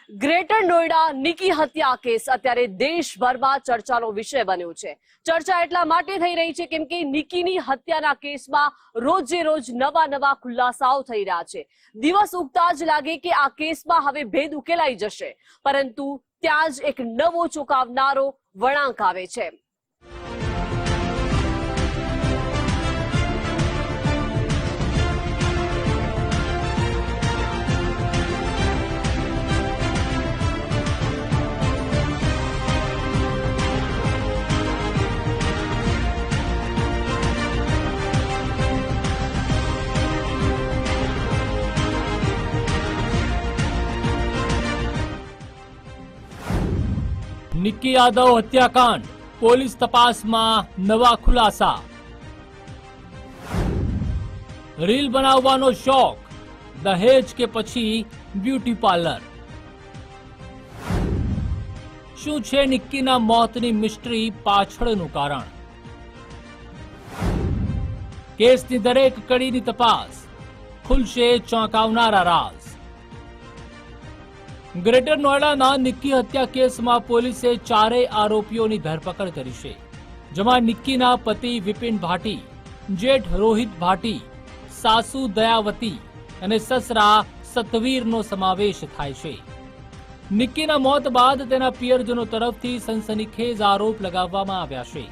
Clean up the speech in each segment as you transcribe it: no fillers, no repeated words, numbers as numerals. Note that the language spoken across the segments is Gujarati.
ગ્રેટર નોઈડા નિકી હત્યા કેસ અત્યારે દેશભરમાં ચર્ચાનો વિષય બન્યો છે। ચર્ચા એટલા માટે થઈ રહી છે કેમ કે નિકીની હત્યાના કેસમાં રોજે રોજ નવા ખુલાસાઓ થઈ રહ્યા છે। દિવસ ઉગતા જ લાગે કે આ કેસમાં હવે ભેદ ઉકેલાઈ જશે, પરંતુ ત્યાં જ એક નવો ચોંકાવનારો વળાંક આવે છે। નિકી યાદવ હત્યાકાંડ, પોલીસ તપાસમાં નવા ખુલાસા। રીલ બનાવવાનો શોખ, દહેજ કે પછી બ્યુટી પાર્લર? શું છે નિકીના મોતની મિસ્ટ્રી પાછળનું કારણ? કેસની દરેક કડીની તપાસ, ખુલશે ચોંકાવનારા રાઝ। ગ્રેટર નોઈડાના નિકી હત્યા કેસમાં પોલીસે ચારેય આરોપીઓની ધરપકડ કરી છે, જેમાં નિકીના પતિ વિપિન ભાટી, જેઠ રોહિત ભાટી, સાસુ દયાવતી અને સસરા સતવીરનો સમાવેશ થાય છે। નિકીના મોત બાદ તેના પિયરજનો તરફથી સનસનીખેજ આરોપ લગાવવામાં આવ્યા છે।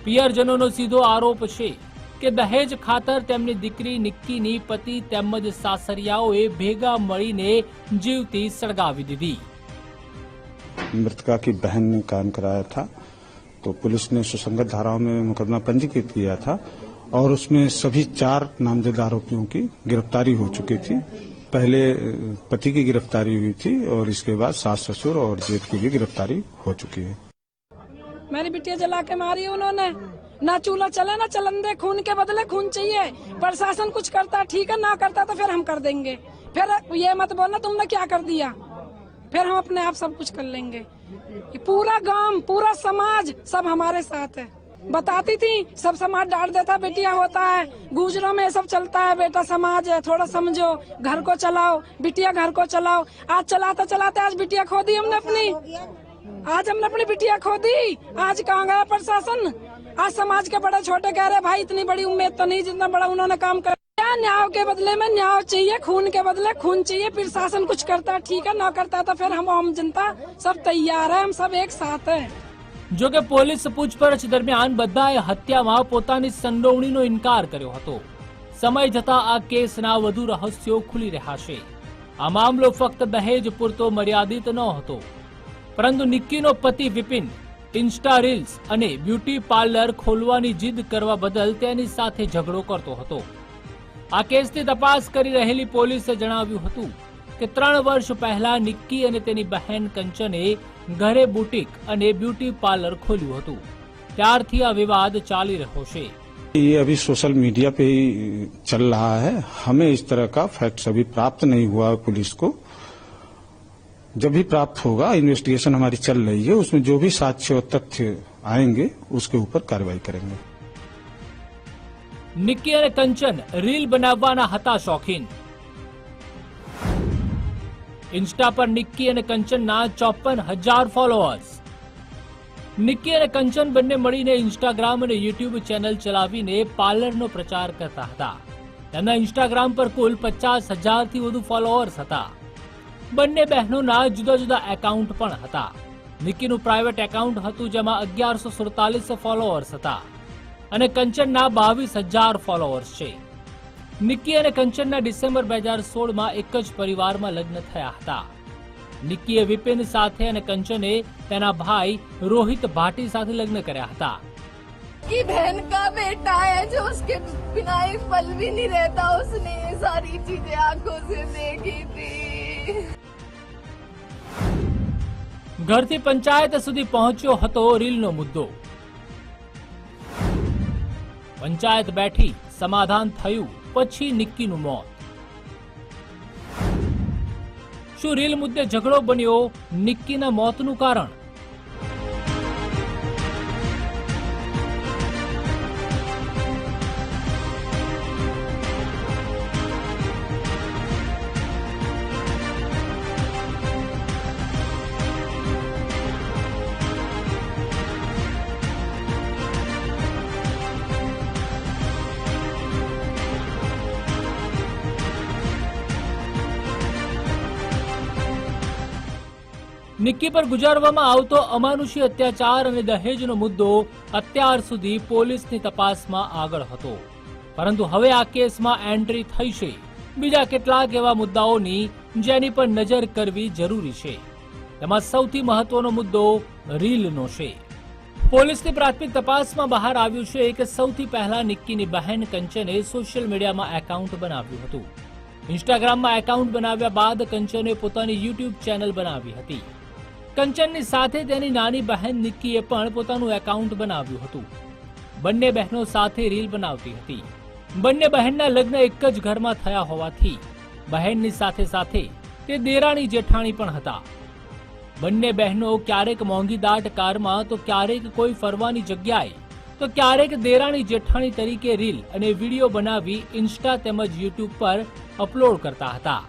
પિયરજનોનો સીધો આરોપ છે કે દહેજ ખાતર તેમની દીકરી નિકીની પતિ તેમજ સાસરિયાઓએ ભેગા મળીને જીવતી સળગાવી દીધી। मृतका की बहन ने काम कराया था, तो पुलिस ने सुसंगत धाराओं में मुकदमा पंजीकृत किया था और उसमें सभी 4 नामजद आरोपियों की गिरफ्तारी हो चुकी थी। पहले पति की गिरफ्तारी हुई थी और इसके बाद सास ससुर और जेठ की भी गिरफ्तारी हो चुकी है। मेरी बिटिया जला के मारी उन्होंने, ना चूल्हा चले ना चलन दे, खून के बदले खून चाहिए। प्रशासन कुछ करता ठीक है, ना करता तो फिर हम कर देंगे। फिर ये मत बोलना तुमने क्या कर दिया, फिर हम अपने आप सब कुछ कर लेंगे। पूरा गांव पूरा समाज सब हमारे साथ है। बताती थी, सब समाज डांट देता, बेटिया होता है गुजरों में सब चलता है, बेटा समाज है, थोड़ा समझो, घर को चलाओ, बिटिया घर को चलाओ। आज चलाते चलाते आज बिटिया खो दी हमने अपनी, आज हमने अपनी बिटिया खो दी। आज कहाँ गया प्रशासन? आज समाज के बड़े छोटे कह रहे भाई इतनी बड़ी उम्मीद तो नहीं जितना बड़ा उन्होंने काम कर। न्याय के बदले में न्याय चाहिए, खून के बदले खून चाहिए। प्रशासन कुछ करता ठीक है, ना करता तो फिर हम आम जनता सब तैयार है, हम सब एक साथ है। જો કે પોલીસ પૂછપરછ દરમિયાન બધાએ હત્યામાં પોતાની સંડોવણીનો ઇનકાર કર્યો હતો। સમય જતા આ કેસના વધુ રહસ્યો ખુલી રહ્યા છે। આ મામલો ફક્ત દહેજ પૂરતો મર્યાદિત ન હતો, પરંતુ નિકીનો પતિ વિપિન ઇન્સ્ટા રીલ્સ અને બ્યુટી પાર્લર ખોલવાની જીદ કરવા બદલ તેની સાથે ઝઘડો કરતો હતો। આ કેસની તપાસ કરી રહેલી પોલીસે જણાવ્યું હતું કે 3 વર્ષ પહેલા નિક્કી અને તેની બહેન કંચને ઘરે બુટીક અને બ્યુટી પાર્લર ખોલ્યું હતું, ત્યારથી આ વિવાદ ચાલી રહ્યો છે। ये अभी सोशल मीडिया पे ही चल रहा है, हमें इस तरह का फैक्ट्स अभी प्राप्त नहीं हुआ है पुलिस को। जब भी प्राप्त होगा, इन्वेस्टिगेशन हमारी चल रही है, उसमें जो भी साक्ष्य और तथ्य आएंगे उसके ऊपर कार्रवाई करेंगे। નિકી અને કંચન રીલ બનાવવાના હતા શોખીન। ઇન્સ્ટા પર નિકી અને કંચનના 54,000 ફોલોઅર્સ। નિકી અને કંચન બંને મળીને ઇન્સ્ટાગ્રામ અને યુટ્યુબ ચેનલ ચલાવીને પાર્લરનો પ્રચાર કરતા હતા। તેમના ઇન્સ્ટાગ્રામ પર કુલ 50,000 થી વધુ ફોલોઅર્સ હતા। બંને બહેનોના જુદા જુદા એકાઉન્ટ પણ હતા। નિકીનું પ્રાઇવેટ એકાઉન્ટ હતું જેમાં 1147 ફોલોઅર્સ હતા અને કંચનના 22,000 ફોલોઅર્સ છે। નિકી અને કંચનના ડિસેમ્બર 2016માં એક જ પરિવારમાં લગ્ન થયા હતા। નિકીએ વિપિન સાથે અને કંચને તેના ભાઈ રોહિત ભાટી સાથે લગ્ન કર્યા હતા। की बहन का बेटा है जो उसके बिना एक पल भी नहीं रहता, उसने ये सारी चीजें आंखों से देखी थी। ઘરથી પંચાયત સુધી પહોંચ્યો હતો રીલનો મુદ્દો। પંચાયત બેઠી, સમાધાન થયું, પછી નિકીનું મોત। શું રીલ મુદ્દે ઝઘડો બન્યો નિકીના મોતનું કારણ? નિક્કી પર ગુજારવામાં આવતો અમાનુષી અત્યાચાર અને દહેજનો મુદ્દો અત્યાર સુધી પોલીસની તપાસમાં આગળ હતો, પરંતુ હવે આ કેસમાં એન્ટ્રી થઈ છે બીજા કેટલાક એવા મુદ્દાઓની જેની પર નજર કરવી જરૂરી છે. તેમાં સૌથી મહત્વનો મુદ્દો રીલનો છે. પોલીસની પ્રાથમિક તપાસમાં બહાર આવ્યું છે કે સૌથી પહેલા નિક્કીની બહેન કંચને સોશિયલ મીડિયામાં એકાઉન્ટ બનાવ્યું હતું. ઇન્સ્ટાગ્રામમાં એકાઉન્ટ બનાવ્યા બાદ કંચને પોતાની યુટ્યુબ ચેનલ બનાવી હતી. કંચનની સાથે તેની નાની બહેન નિક્કીએ પણ પોતાનું એકાઉન્ટ બનાવ્યું હતું. બંને બહેનો સાથે રીલ બનાવતી હતી. બંને બહેનના લગ્ન એક જ ઘરમાં થયા હોવાથી બહેનની સાથે સાથે તે દેરાણી જેઠાણી પણ હતા. બંને બહેનો ક્યારેક મોંઘીદાટ કારમાં તો ક્યારેક કોઈ ફરવાની જગ્યાએ તો ક્યારેક દેરાણી જેઠાણી તરીકે રીલ અને વિડીયો બનાવી ઇન્સ્ટા તેમજ યુટ્યુબ પર અપલોડ કરતા હતા.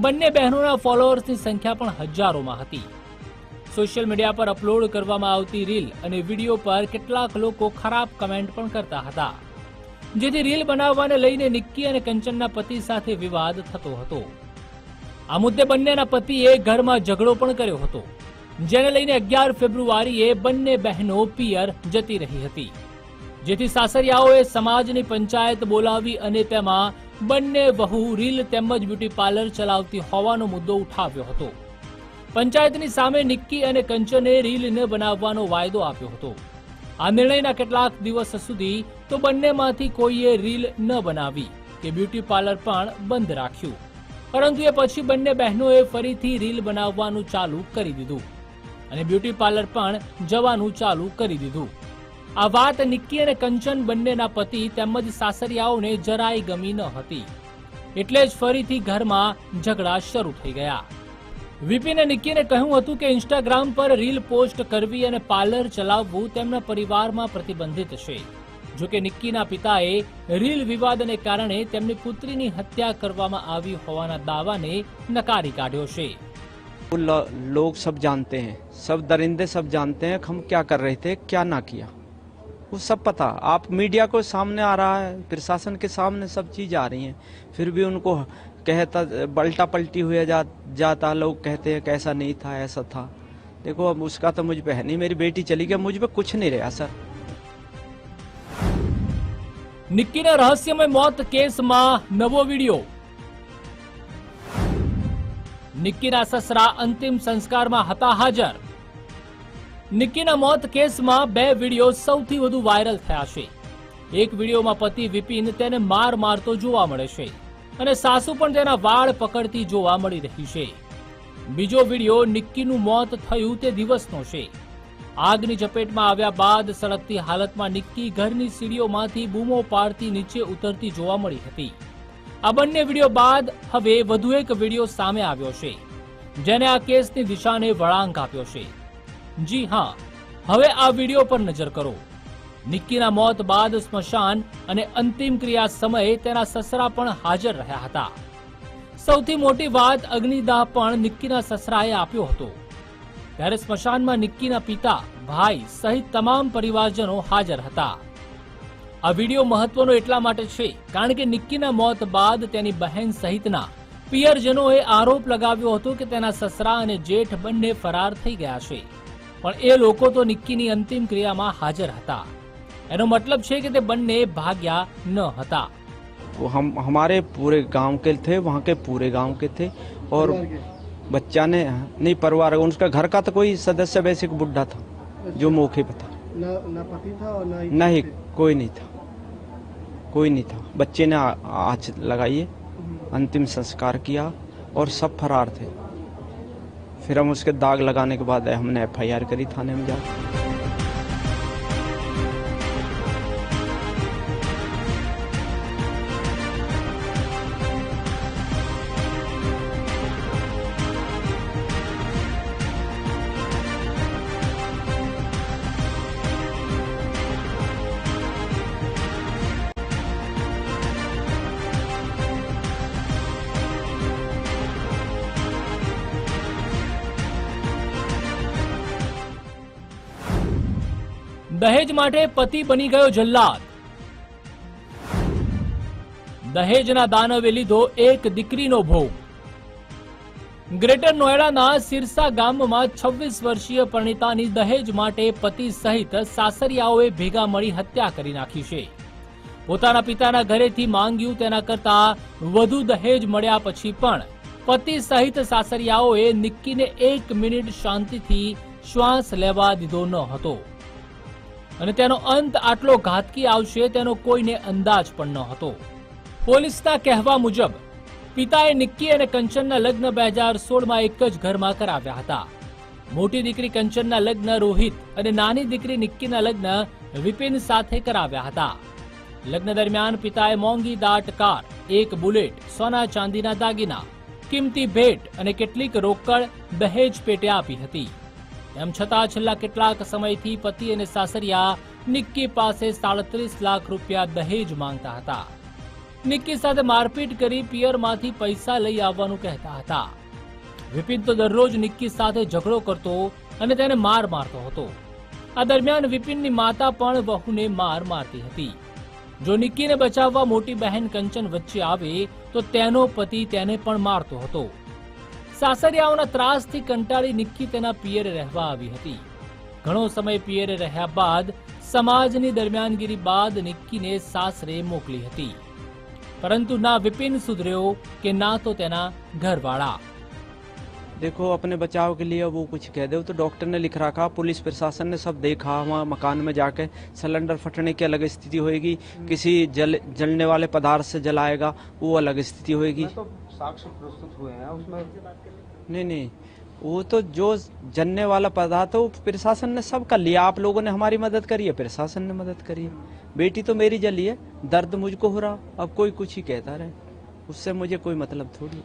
બંને બહેનોના ફોલોઅર્સની સંખ્યા પણ હજારોમાં હતી. સોશિયલ મીડિયા પર અપલોડ કરવામાં આવતી રીલ અને વિડીયો પર કેટલાક લોકો ખરાબ કમેન્ટ પણ કરતા હતા, જેથી રીલ બનાવવાને લઈને નિક્કી અને કંચનના પતિ સાથે વિવાદ થતો હતો. આ મુદ્દે બંનેના પતિએ ઘરમાં ઝઘડો પણ કર્યો હતો, જેને લઈને 11 ફેબ્રુઆરીએ બંને બહેનો પિયર જતી રહી હતી, જેથી સાસરિયાઓએ સમાજની પંચાયત બોલાવી અને તેમાં બંને વહુ રીલ તેમજ બ્યુટી પાર્લર ચલાવતી હોવાનો મુદ્દો ઉઠાવ્યો હતો. પંચાયતની સામે નિક્કી અને કંચને રીલ ન બનાવવાનો વાયદો આપ્યો હતો. આ નિર્ણયના કેટલાક દિવસ સુધી તો બંનેમાંથી કોઈએ રીલ ન બનાવી કે બ્યુટી પાર્લર પણ બંધ રાખ્યું, પરંતુ એ પછી બંને બહેનોએ ફરીથી રીલ બનાવવાનું ચાલુ કરી દીધું અને બ્યુટી પાર્લર પણ જવાનું ચાલુ કરી દીધું. આ વાત નિક્કી અને કંચન બંનેના પતિ તેમજ સાસરિયાઓને જરાય ગમી ન હતી, એટલે જ ફરીથી ઘરમાં ઝઘડા શરૂ થઈ ગયા. વિપિને નિક્કીને કહ્યું હતું કે ઇન્સ્ટાગ્રામ પર રીલ પોસ્ટ કરવી અને પાર્લર ચલાવવું તેમના પરિવારમાં પ્રતિબંધિત છે. જો કે નિક્કીના પિતાએ રીલ વિવાદને કારણે તેમની પુત્રીની હત્યા કરવામાં આવી હોવાના દાવાને નકારી કાઢ્યો છે. लोग सब जानते हैं, सब दरिंदे सब जानते हैं हम क्या कर रहे थे, क्या ना किया, वो सब पता. आप मीडिया को सामने आ रहा है, प्रशासन के सामने सब चीज़ आ रही हैं, फिर भी उनको कहता पलटा पलटी हुए जाता. लोग कहते हैं कि ऐसा नहीं था, ऐसा था. देखो अब उसका तो मुझ पे है नहीं, मेरी बेटी चली गई, मुझ पे कुछ नहीं रहा सर. નિક્કીના રહસ્યમય મોત કેસમાં નવો વિડિયો. નિક્કીના સસરા અંતિમ સંસ્કારમાં હતા હાજર. નિક્કીના મોત કેસમાં 2 વિડિયો સૌથી વધુ વાયરલ થયા છે. એક વિડિયોમાં પતિ વિપિન તેને માર મારતો જોવા મળે છે અને સાસુ પણ તેના વાળ પકડતી જોવા મળી રહી છે. બીજો વિડિયો નિક્કીનું મોત થયું તે દિવસનો છે. આગની ઝપેટમાં આવ્યા બાદ સળગતી હાલતમાં નિક્કી ઘરની સીડીઓમાંથી બૂમો પાડતી નીચે ઉતરતી જોવા મળી હતી. આ બંને વિડિયો બાદ હવે વધુ એક વિડિયો સામે આવ્યો છે, જેને આ કેસની દિશાને વળાંક આપ્યો છે. જી હા, હવે આ વિડિયો પર નજર કરો. નિક્કીના મોત બાદ સ્મશાન અને અંતિમ ક્રિયા સમયે તેના સસરા પણ હાજર રહ્યા હતા. સૌથી મોટી વાત, અગ્નિદાહ પણ નિક્કીના સસરાએ આપ્યો હતો. ત્યારે સ્મશાનમાં નિક્કીના પિતા, ભાઈ સહિત તમામ પરિવારજનો હાજર હતા. આ વિડિયો મહત્વનો એટલા માટે છે કારણ કે નિક્કીના મોત બાદ તેની બહેન સહિતના પિયરજનોએ આરોપ લગાવ્યો હતો કે તેના સસરા અને જેઠ બંને ફરાર થઈ ગયા છે, પણ એ લોકો તો નિક્કીની અંતિમ ક્રિયામાં હાજર હતા. એનો મતલબ છે કે તે બંને ભાગ્યા ન હતા. वो हम हमारे पूरे गांव के थे, वहाँ के पूरे गांव के थे और बच्चा ने नहीं परिवार, उसका घर का तो कोई सदस्य वैसे बुढ़ा था जो मौके पे था. ना पति था और ना नहीं, कोई नहीं था, कोई नहीं था. बच्चे ने आँच लगाई, अंतिम संस्कार किया और सब फरार थे. फिर हम उसके दाग लगाने के बाद हमने FIR करी थाने में जाकर. દહેજ માટે પતિ બની ગયો જલ્લાદ. દહેજના દાનવે લીધો એક દીકરીનો ભોગ. ગ્રેટર નોએડાના સિરસા ગામમાં 26 વર્ષીય પરિણીતાની દહેજ માટે પતિ સહિત સાસરિયાઓએ ભેગા મળી હત્યા કરી નાખી છે. પોતાના પિતાના ઘરેથી માંગ્યું તેના કરતા વધુ દહેજ મળ્યા પછી પણ પતિ સહિત સાસરિયાઓએ નિક્કીને 1 મિનિટ શાંતિથી શ્વાસ લેવા દીધો ન હતો અને તેનો અંત આટલો ઘાતકી આવશે તેનો કોઈને અંદાજ પણ ન હતો. પોલીસના કહેવા મુજબ પિતાએ નિક્કી અને કંચનના લગ્ન 2016માં એક જ ઘરમાં કરાવ્યા હતા. મોટી દીકરી કંચનના લગ્ન રોહિત અને નાની દીકરી નિક્કીના લગ્ન વિપિન સાથે કરાવ્યા હતા. લગ્ન દરમિયાન પિતાએ મોંઘી દાટ કાર, એક બુલેટ, સોના ચાંદીના દાગીના, કિંમતી ભેટ અને કેટલીક રોકડ દહેજ પેટે આપી હતી. તેમ છતાં છેલ્લા કેટલાક સમયથી પતિ અને સાસરિયા નિક્કી પાસે 37 લાખ રૂપિયા દહેજ માંગતા હતા. નિક્કી સાથે મારપીટ કરી પિયરમાંથી પૈસા લઈ આવવાનું કહેતા હતા. વિપિન તો દરરોજ નિક્કી સાથે ઝઘડો કરતો અને તેને માર મારતો હતો. આ દરમિયાન વિપિનની માતા પણ વહુને માર મારતી હતી. જો નિક્કીને બચાવવા મોટી બહેન કંચન વચ્ચે આવે તો તેનો પતિ તેને પણ મારતો હતો. સાસરિયાઓના ત્રાસથી કંટાળી નિક્કી તેના પિયરે રહેવા આવી હતી. ઘણો સમય પિયરે રહ્યા બાદ સમાજની દરમિયાનગીરી બાદ નિક્કીને સાસરે મોકલી હતી. परंतु ना विपिन सुधर्यो कि ना तो तेना घरवाला. देखो अपने बचाव के लिए वो कुछ कह दे तो डॉक्टर ने लिख रखा, पुलिस प्रशासन ने सब देखा, वहाँ मकान में जाके सिलेंडर फटने की अलग स्थिति होएगी, किसी जलने वाले पदार्थ से जलाएगा वो अलग स्थिति होएगी. तो साक्ष्य प्रस्तुत हुए हैं उसमें. नहीं वो तो जो जलने वाला पदार्थ है वो प्रशासन ने सब कर लिया. आप लोगों ने हमारी मदद करी है, प्रशासन ने मदद करी है. बेटी तो मेरी जली है, दर्द मुझको हो रहा. अब कोई कुछ ही कहता रहे, उससे मुझे कोई मतलब थोड़ी.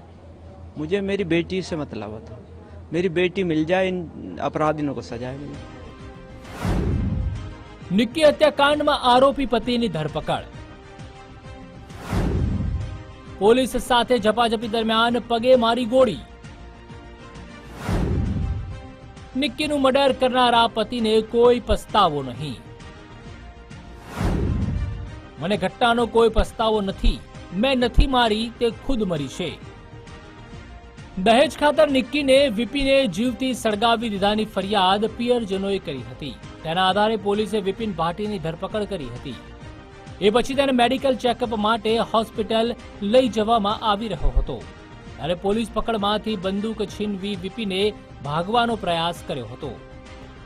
मुझे मेरी बेटी से मतलब था. मेरी बेटी मिल जाए, इन अपराधियों को सजा मिले. निक्की हत्याकांड में आरोपी पति की धरपकड़. पुलिस साथे झपाझपी दरमियान पगे मारी गोળી. નિક્કીનું મર્ડર કરનારા પતિને કોઈ પસ્તાવો નહીં. મને ઘટનાનો કોઈ પસ્તાવો નથી. મેં નથી મારી, તે ખુદ મરી છે. દહેજ ખાતર નિક્કીને વિપિને જીવતી સળગાવી દીધાની ફરિયાદ પિયરજનોએ કરી હતી. તેના આધારે પોલીસે વિપિન ભાટીની ધરપકડ કરી હતી. એ પછી તેને મેડિકલ ચેકઅપ માટે હોસ્પિટલ લઈ જવામાં આવી રહ્યો હતો. ત્યારે પોલીસ પકડમાંથી બંદૂક છીનવી વિપિને ભાગવાનો પ્રયાસ કર્યો હતો.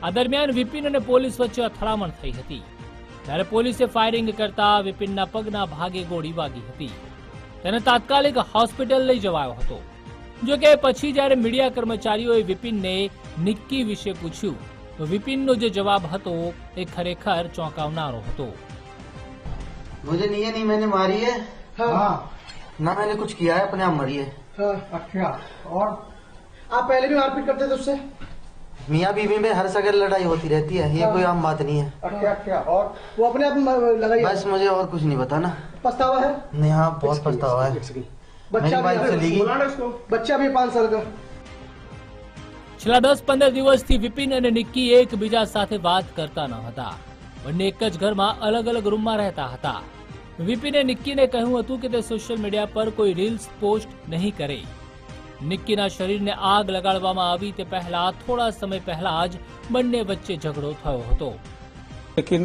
આ દરમિયાન વિપિન અને પોલીસ વચ્ચે અથડામણ થઈ હતી. ત્યારે પોલીસે ફાયરિંગ કરતા વિપિનના પગના ભાગે ગોળી વાગી હતી. તેને તાત્કાલિક હોસ્પિટલ લઈ જવાયો હતો. જો કે પછી જ્યારે મીડિયા કર્મચારીઓએ વિપિનને નિક્કી વિશે પૂછ્યું તો વિપિનનો જે જવાબ હતો એ ખરેખર ચોંકાવનારો હતો. मुझे नहीं मैंने मारी है. हाँ. ना मैंने कुछ किया है, अपने आप मरी है. अच्छा. और आप पहले भी मारपीट करते थे उससे? मियाँ बीवी में हर सगर लड़ाई होती रहती है, ये कोई आम बात नहीं है. अच्छा. और वो अपने आप लगाई? बस मुझे और कुछ नहीं पता ना. पछतावा है? नहीं, हाँ बहुत पछतावा है. बच्चा मेरी वाइफ चली गई. बच्चा भी 5 साल का. છેલ્લા 10-15 દિવસથી વિપિન અને નિક્કી એકબીજા સાથે વાત કરતા ન હતા. બંને એક જ ઘરમાં અલગ અલગ રૂમમાં રહેતા હતા. વિપિને નિક્કીને કહ્યું હતું કે તે સોશિયલ મીડિયા પર કોઈ રીલ્સ પોસ્ટ નહીં કરે. નિક્કીના શરીરને આગ લગાડવામાં આવી તે પહેલા થોડા સમય પહેલા જ બંને વચ્ચે ઝઘડો થયો હતો. लेकिन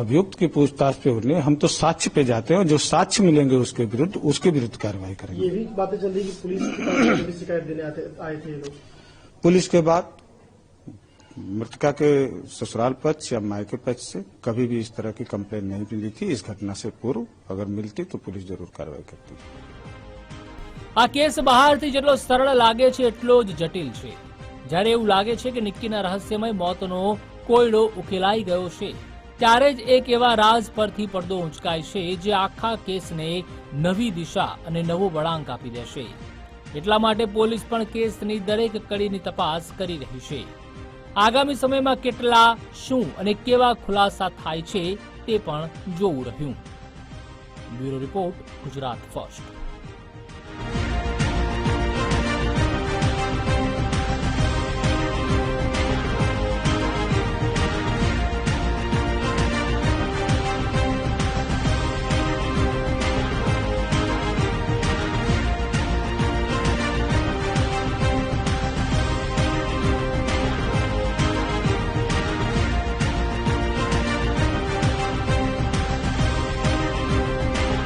अभियुक्त की पूछताछ पे उठने हम तो साक्ष्य पे जाते हैं, जो साक्ष्य मिलेंगे उसके विरुद्ध कार्रवाई करेंगे. ये भी बातें चल रही कि पुलिस की तरफ से शिकायत देने आए थे ये लोग. पुलिस के बाद मृतका के ससुराल पक्ष या मायके पक्ष से कभी भी इस तरह की कंप्लेन नहीं मिली थी. इस घटना से पूर्व अगर मिलती तो पुलिस जरूर कार्रवाई करती. આ કેસ બહારથી જેટલો સરળ લાગે છે એટલો જ જટિલ છે. જ્યારે એવું લાગે છે કે નિક્કીના રહસ્યમય મોતનો કોયડો ઉકેલાઈ ગયો છે ત્યારે જ એક એવા રાજ પરથી પડદો ઉંચકાય છે જે આખા કેસને નવી દિશા અને નવો વળાંક આપી દેશે. એટલા માટે પોલીસ પણ કેસની દરેક કડીની તપાસ કરી રહી છે. આગામી સમયમાં કેટલા, શું અને કેવા ખુલાસા થાય છે તે પણ જોવું રહ્યું. Bureau report, Gujarat first.